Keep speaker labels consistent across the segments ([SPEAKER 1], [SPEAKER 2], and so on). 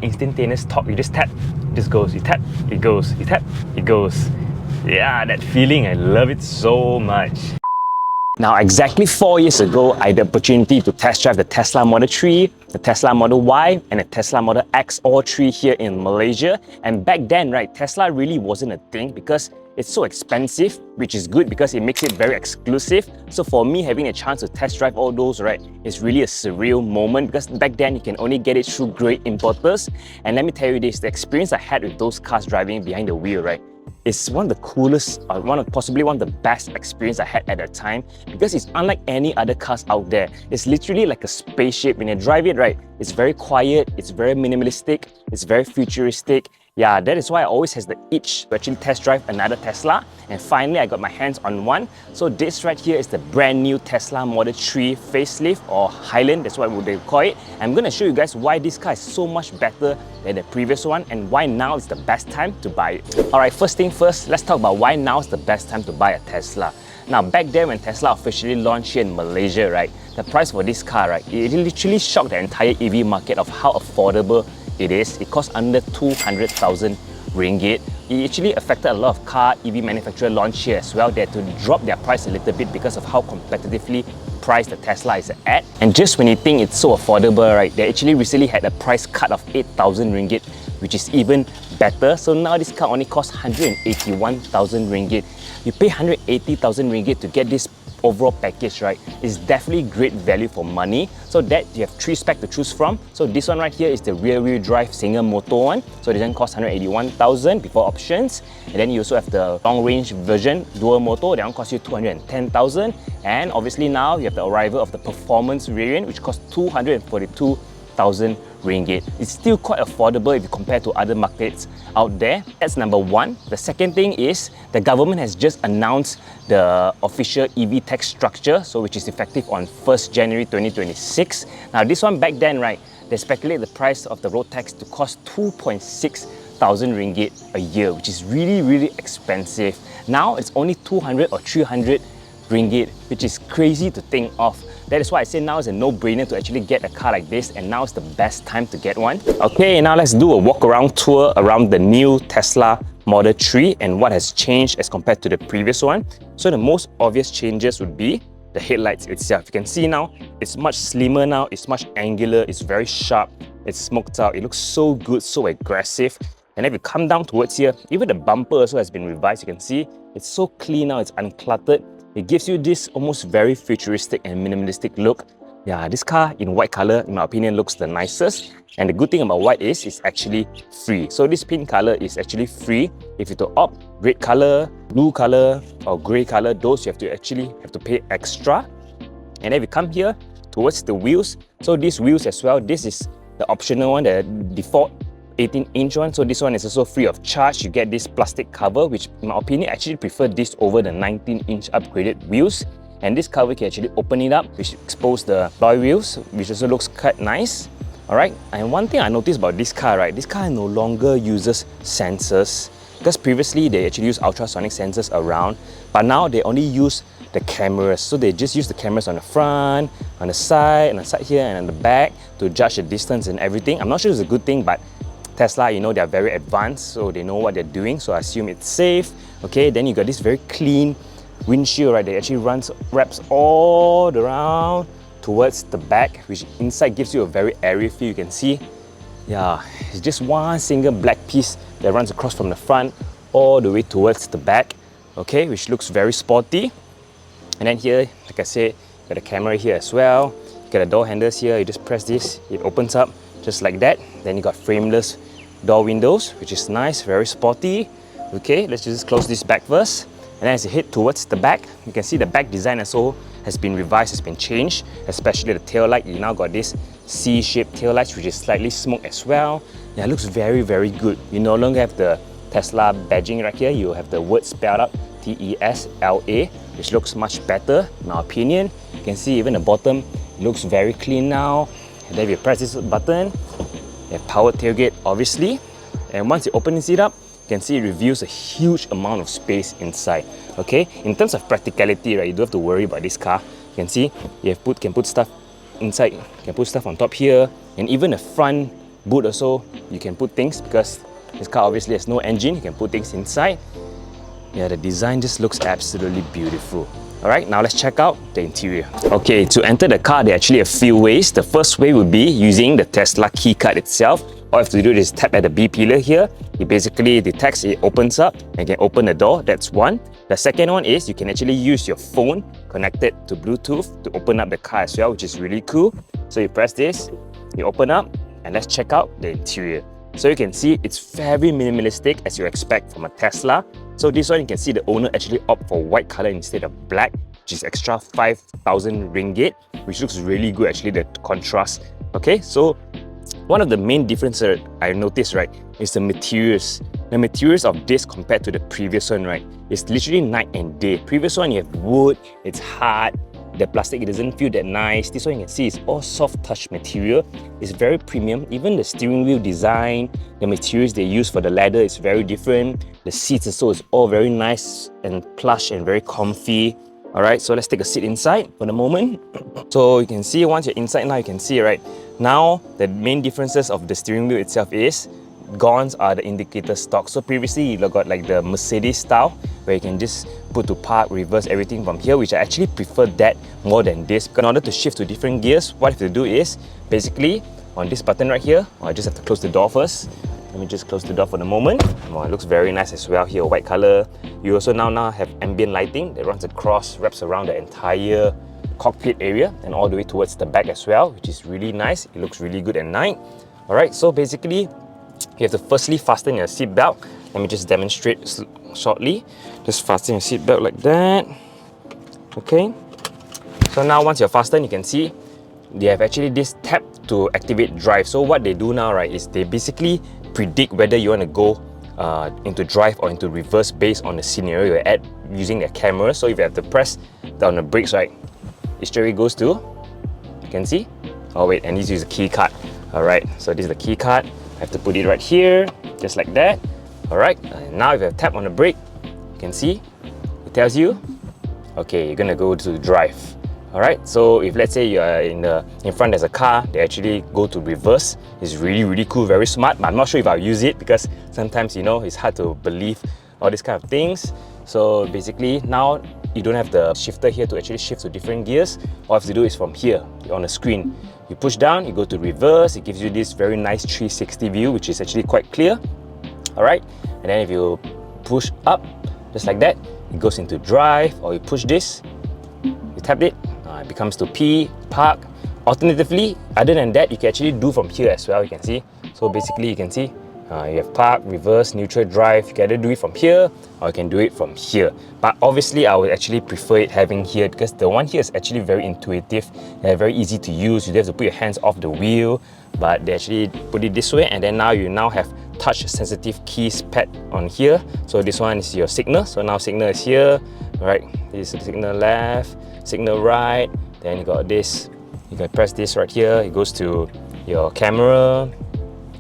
[SPEAKER 1] Instantaneous torque. You just tap, it just goes. You tap, it goes. You tap, it goes. Yeah, that feeling, I love it so much. Now, exactly 4 years ago, I had the opportunity to test drive the Tesla Model 3, the Tesla Model Y, and the Tesla Model X, all three here in Malaysia. And back then, right, Tesla really wasn't a thing because it's so expensive, which is good because it makes it very exclusive. So for me, having a chance to test drive all those, right, is really a surreal moment because back then you can only get it through great importers. And let me tell you this, the experience I had with those cars driving behind the wheel, right, it's one of the coolest, possibly one of the best experience I had at that time because it's unlike any other cars out there. It's literally like a spaceship. When you drive it, right, it's very quiet, it's very minimalistic, it's very futuristic. Yeah, that is why I always has the itch to actually test drive another Tesla. And finally, I got my hands on one. So this right here is the brand new Tesla Model 3 Facelift or Highland, that's what they call it. I'm going to show you guys why this car is so much better than the previous one and why now is the best time to buy it. Alright, first thing first, let's talk about why now is the best time to buy a Tesla. Now, back then when Tesla officially launched here in Malaysia, right, the price for this car, right, it literally shocked the entire EV market of how affordable it is. It costs under 200,000 ringgit. It actually affected a lot of car EV manufacturer launch here as well. They had to drop their price a little bit because of how competitively priced the Tesla is at. And just when you think it's so affordable, right, they actually recently had a price cut of 8,000 ringgit, which is even better. So now this car only costs 181,000 ringgit. You pay 180,000 ringgit to get this overall package, right, is definitely great value for money. So that you have three specs to choose from. So this one right here is the rear wheel drive single motor one. So this one costs 181,000 before options. And then you also have the long range version dual motor, that one costs you 210,000. And obviously now you have the arrival of the performance variant, which costs 242,000 ringgit. It's still quite affordable if you compare to other markets out there. That's number one. The second thing is the government has just announced the official EV tax structure, so which is effective on 1st January 2026. Now this one back then, right, they speculate the price of the road tax to cost 2.6 thousand ringgit a year, which is really expensive. Now it's only 200 or 300 ringgit, which is crazy to think of. That is why I say now is a no-brainer to actually get a car like this, and now is the best time to get one. Okay, now let's do a walk-around tour around the new Tesla Model 3 and what has changed as compared to the previous one. So the most obvious changes would be the headlights itself. You can see now, it's much slimmer now, it's much angular, it's very sharp, it's smoked out, it looks so good, so aggressive. And if you come down towards here, even the bumper also has been revised. You can see it's so clean now, it's uncluttered. It gives you this almost very futuristic and minimalistic look. Yeah, this car in white color, in my opinion, looks the nicest. And the good thing about white is it's actually free. So this pink color is actually free. If you to opt red color, blue color, or grey color, those you have to pay extra. And if you come here towards the wheels, so these wheels as well, this is the optional one, the default 18-inch one. So this one is also free of charge. You get this plastic cover, which in my opinion, I actually prefer this over the 19-inch upgraded wheels. And this cover can actually open it up, which expose the alloy wheels, which also looks quite nice. Alright, and one thing I noticed about this car, right, this car no longer uses sensors. Because previously they actually use ultrasonic sensors around, but now they only use the cameras. So they just use the cameras on the front, on the side here, and on the back to judge the distance and everything. I'm not sure it's a good thing, but Tesla, you know, they're very advanced, so they know what they're doing, so I assume it's safe. Okay, then you got this very clean windshield, right? They actually wraps all around towards the back, which inside gives you a very airy feel. You can see, yeah, it's just one single black piece that runs across from the front all the way towards the back, okay, which looks very sporty. And then here, like I said, you got a camera here as well. You got the door handles here. You just press this, it opens up just like that. Then you got frameless door windows, which is nice, very sporty. Okay, let's just close this back first. And then as you head towards the back, you can see the back design also has been revised, has been changed, especially the tail light. You now got this C-shaped tail lights, which is slightly smoked as well. Yeah, it looks very good. You no longer have the Tesla badging right here. You have the word spelled out T-E-S-L-A, which looks much better in my opinion. You can see even the bottom looks very clean now. And then if you press this button, you have power tailgate obviously. And once you open it up, you can see it reveals a huge amount of space inside. Okay, in terms of practicality, right, you don't have to worry about this car. You can see you can put stuff inside, you can put stuff on top here, and even the front boot also, you can put things because this car obviously has no engine. You can put things inside. Yeah, the design just looks absolutely beautiful. Alright, now let's check out the interior. Okay, to enter the car, there are actually a few ways. The first way would be using the Tesla key card itself. All you have to do is tap at the B pillar here. It basically detects, it opens up and can open the door. That's one. The second one is you can actually use your phone connected to Bluetooth to open up the car as well, which is really cool. So you press this, you open up, and let's check out the interior. So you can see it's very minimalistic as you expect from a Tesla. So this one you can see the owner actually opt for white color instead of black, which is extra 5,000 ringgit, which looks really good actually, the contrast. Okay, so one of the main differences I noticed, right, is the materials. The materials of this compared to the previous one, right, is literally night and day. Previous one you have wood, it's hard. The plastic, it doesn't feel that nice. This one you can see is all soft touch material. It's very premium. Even the steering wheel design, the materials they use for the leather is very different. The seats also is all very nice and plush and very comfy. Alright, so let's take a seat inside for the moment. So you can see once you're inside now, you can see, right, now the main differences of the steering wheel itself is gone are the indicator stock. So previously you got like the Mercedes style where you can just put to park, reverse everything from here, which I actually prefer that more than this. In order to shift to different gears, what I have to do is basically on this button right here, I just have to close the door first. Let me just close the door for the moment. Oh, it looks very nice as well here, white color. You also now have ambient lighting that runs across, wraps around the entire cockpit area and all the way towards the back as well, which is really nice. It looks really good at night. Alright, so basically you have to firstly fasten your seat belt. Let me just demonstrate shortly. Just fasten your seat belt like that. Okay. So now once you're fastened, you can see they have actually this tab to activate drive. So what they do now, right, is they basically predict whether you want to go into drive or into reverse based on the scenario you're at using their camera. So if you have to press down the brakes, right, it straight away goes to, you can see. Oh wait, and this is a key card. Alright, so this is the key card. I have to put it right here, just like that. Alright, now if I tap on the brake, you can see it tells you, okay, you're gonna go to drive. Alright, so if let's say you are in front there's a car, they actually go to reverse. It's really cool, very smart, but I'm not sure if I'll use it because sometimes, you know, it's hard to believe all these kind of things. So basically now you don't have the shifter here to actually shift to different gears. All you have to do is from here on the screen, you push down, you go to reverse. It gives you this very nice 360 view, which is actually quite clear. Alright, and then if you push up just like that, it goes into drive, or you push this, you tap it, it becomes to P, park. Alternatively, other than that, you can actually do from here as well, you can see. So basically you can see you have park, reverse, neutral, drive. You can either do it from here or you can do it from here. But obviously I would actually prefer it having here because the one here is actually very intuitive and very easy to use. You don't have to put your hands off the wheel, but they actually put it this way, and then now you have touch sensitive keys pad on here. So this one is your signal. So now signal is here, right? This is the signal left, signal right. Then you got this. You can press this right here. It goes to your camera.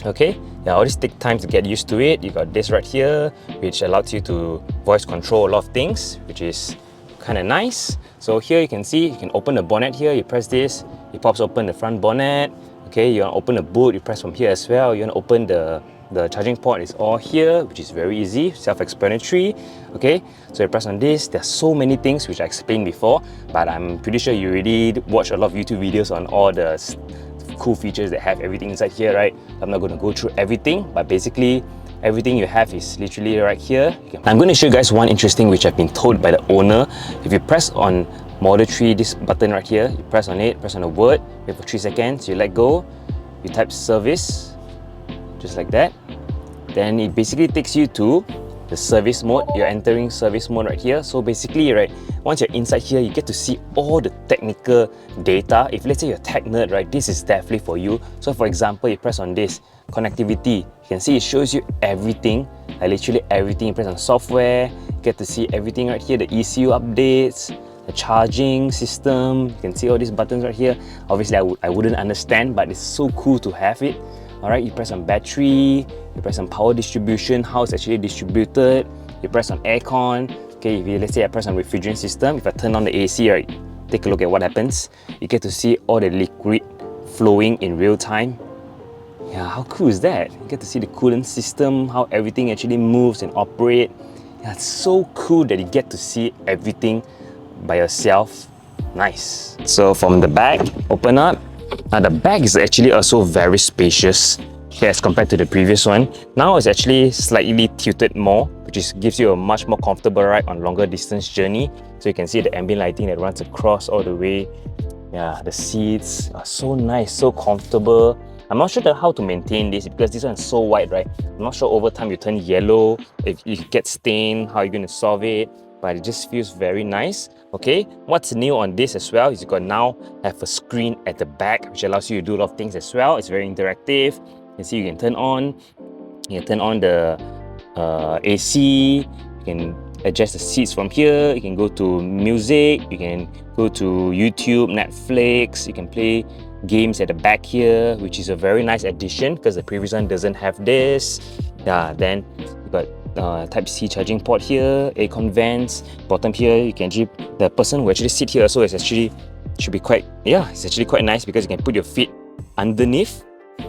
[SPEAKER 1] Okay. Yeah, all this take time to get used to it. You got this right here, which allows you to voice control a lot of things, which is kind of nice. So here you can see, you can open the bonnet here. You press this, it pops open the front bonnet. Okay, you want to open the boot, you press from here as well. You want to open the charging port, is all here, which is very easy, self-explanatory. Okay, so you press on this. There's so many things which I explained before, but I'm pretty sure you already watch a lot of YouTube videos on all the cool features that have everything inside here, right? I'm not going to go through everything, but basically everything you have is literally right here. I'm going to show you guys one interesting which I've been told by the owner. If you press on Model 3, this button right here, you press on it, press on the word, wait for 3 seconds, you let go, you type service, just like that. Then it basically takes you to the service mode. You're entering service mode right here. So basically, right, once you're inside here, you get to see all the technical data. If let's say you're a tech nerd, right, this is definitely for you. So for example, you press on this, connectivity, you can see it shows you everything, literally everything. You press on software, you get to see everything right here, the ECU updates, the charging system. You can see all these buttons right here. Obviously, I wouldn't understand, but it's so cool to have it. Alright, you press on battery, you press on power distribution, how it's actually distributed, you press on aircon. Okay, if you, let's say I press on refrigerant system, if I turn on the AC, right, take a look at what happens. You get to see all the liquid flowing in real time. Yeah, how cool is that? You get to see the coolant system, how everything actually moves and operate. Yeah, it's so cool that you get to see everything by yourself. Nice. So from the back, open up. Now the back is actually also very spacious as compared to the previous one. Now it's actually slightly tilted more, which gives you a much more comfortable ride on longer distance journey. So you can see the ambient lighting that runs across all the way. Yeah, the seats are so nice, so comfortable. I'm not sure how to maintain this because this one is so wide, right? I'm not sure over time you turn yellow, if you get stained, how are you going to solve it? But it just feels very nice. Okay, what's new on this as well is you can now have a screen at the back, which allows you to do a lot of things as well. It's very interactive. You can see you can turn on the AC, you can adjust the seats from here, you can go to music, you can go to YouTube, Netflix, you can play games at the back here, which is a very nice addition because the previous one doesn't have this. Yeah, then you got Type-C charging port here, aircon vents. Bottom here, you can actually, the person who actually sit here also is actually, it's actually quite nice because you can put your feet underneath,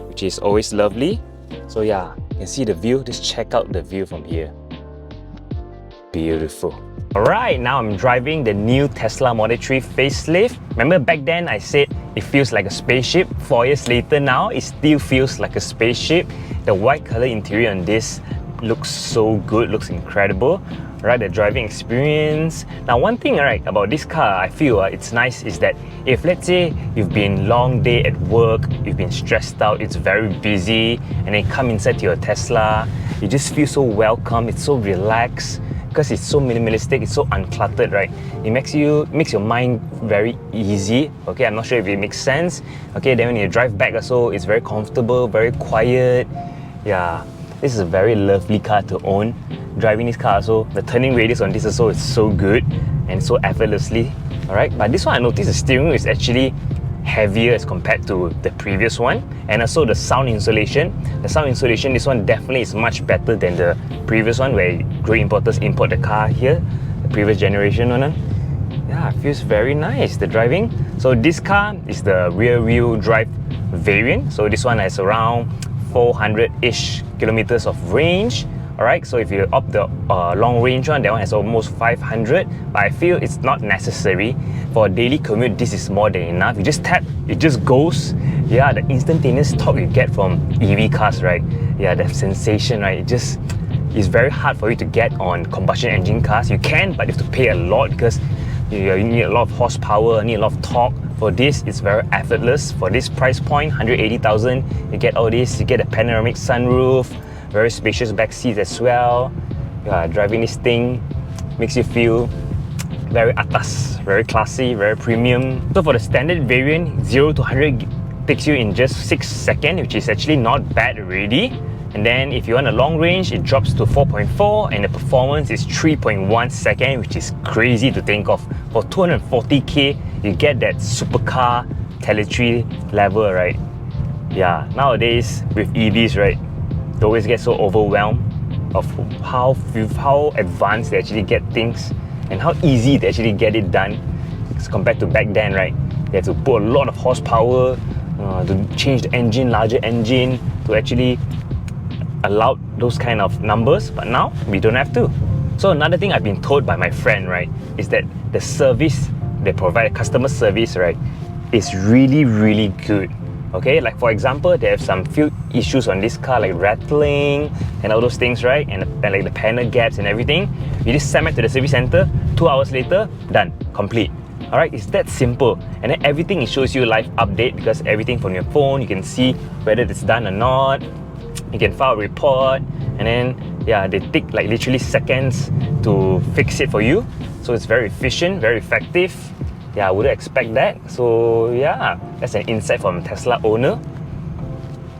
[SPEAKER 1] which is always lovely. So yeah, you can see the view. Just check out the view from here. Beautiful. Alright, now I'm driving the new Tesla Model 3 Facelift. Remember back then I said it feels like a spaceship. 4 years later now, it still feels like a spaceship. The white color interior on this looks so good, looks incredible. Right, the driving experience. Now one thing about this car I feel it's nice is that if let's say you've been long day at work, you've been stressed out, it's very busy, and then you come inside to your Tesla, you just feel so welcome, it's so relaxed because it's so minimalistic, it's so uncluttered, right? It makes your mind very easy. Okay, I'm not sure if it makes sense. Okay, then when you drive back also, it's very comfortable, very quiet. Yeah, this is a very lovely car to own. Driving this car also, the turning radius on this also is so good and so effortlessly. Alright, but this one I noticed the steering wheel is actually heavier as compared to the previous one, and also the sound insulation. The sound insulation, this one definitely is much better than the previous one where great importers import the car here, the previous generation one. Yeah, it feels very nice, the driving. So this car is the rear wheel drive variant. So this one has around 400-ish kilometers of range. Alright, so if you opt the long range one, that one has almost 500, but I feel it's not necessary. For a daily commute, this is more than enough. You just tap, it just goes. Yeah, the instantaneous torque you get from EV cars, right? Yeah, the sensation, right? It's very hard for you to get on combustion engine cars. You can, but you have to pay a lot because you need a lot of horsepower, need a lot of torque. For this, it's very effortless. For this price point, 180,000, you get all this. You get a panoramic sunroof, very spacious back seats as well. Yeah, driving this thing makes you feel very atas, very classy, very premium. So for the standard variant, 0 to 100 takes you in just 6 seconds, which is actually not bad already. And then if you want a long range, it drops to 4.4 and the performance is 3.1 seconds, which is crazy to think of. For 240k, you get that supercar telemetry level, right? Yeah, nowadays with EVs, right, you always get so overwhelmed of how advanced they actually get things and how easy they actually get it done as compared to back then, right? They had to put a lot of horsepower to change the engine, larger engine, to actually allow those kind of numbers, but now we don't have to. So another thing I've been told by my friend, right, is that the service they provide, customer service, right, is really, really good. Okay, like for example, they have some few issues on this car like rattling and all those things, right? And like the panel gaps and everything. You just send it to the service center, 2 hours later, done, complete. Alright, it's that simple. And then everything it shows you live update because everything from your phone, you can see whether it's done or not. You can file a report, and then yeah, they take like literally seconds to fix it for you. So it's very efficient, very effective. Yeah, I wouldn't expect that. So yeah, that's an insight from Tesla owner,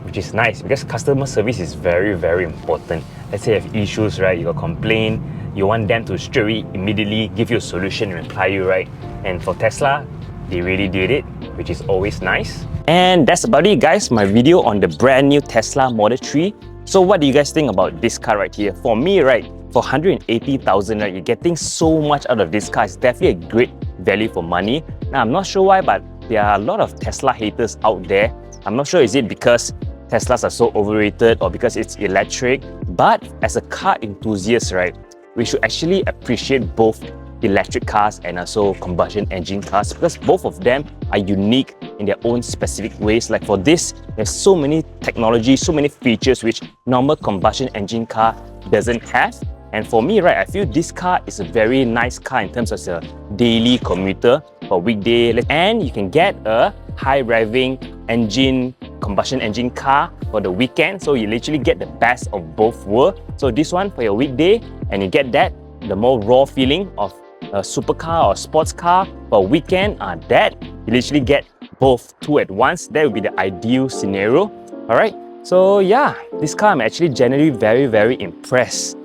[SPEAKER 1] which is nice because customer service is very, very important. Let's say you have issues, right? You got complaint, you want them to straight away immediately give you a solution and reply you, right? And for Tesla, they really did it, which is always nice. And that's about it, guys, my video on the brand new Tesla Model 3. So what do you guys think about this car right here? For me, right, for 180,000, right, you're getting so much out of this car. It's definitely a great value for money. Now, I'm not sure why, but there are a lot of Tesla haters out there. I'm not sure, is it because Teslas are so overrated or because it's electric. But as a car enthusiast, right, we should actually appreciate both electric cars and also combustion engine cars because both of them are unique in their own specific ways. Like for this, there's so many technology, so many features which normal combustion engine car doesn't have. And for me, right, I feel this car is a very nice car in terms of a daily commuter for weekday. And you can get a high revving engine, combustion engine car for the weekend. So you literally get the best of both worlds. So this one for your weekday, and you get that, the more raw feeling of a supercar or sports car. For a weekend, that you literally get both two at once. That would be the ideal scenario. Alright, so yeah, this car I'm actually generally very impressed.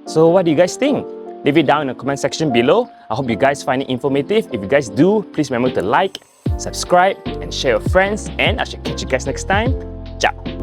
[SPEAKER 1] So what do you guys think? Leave it down in the comment section below. I hope you guys find it informative. If you guys do, please remember to like, subscribe, and share with friends. And I shall catch you guys next time. Ciao!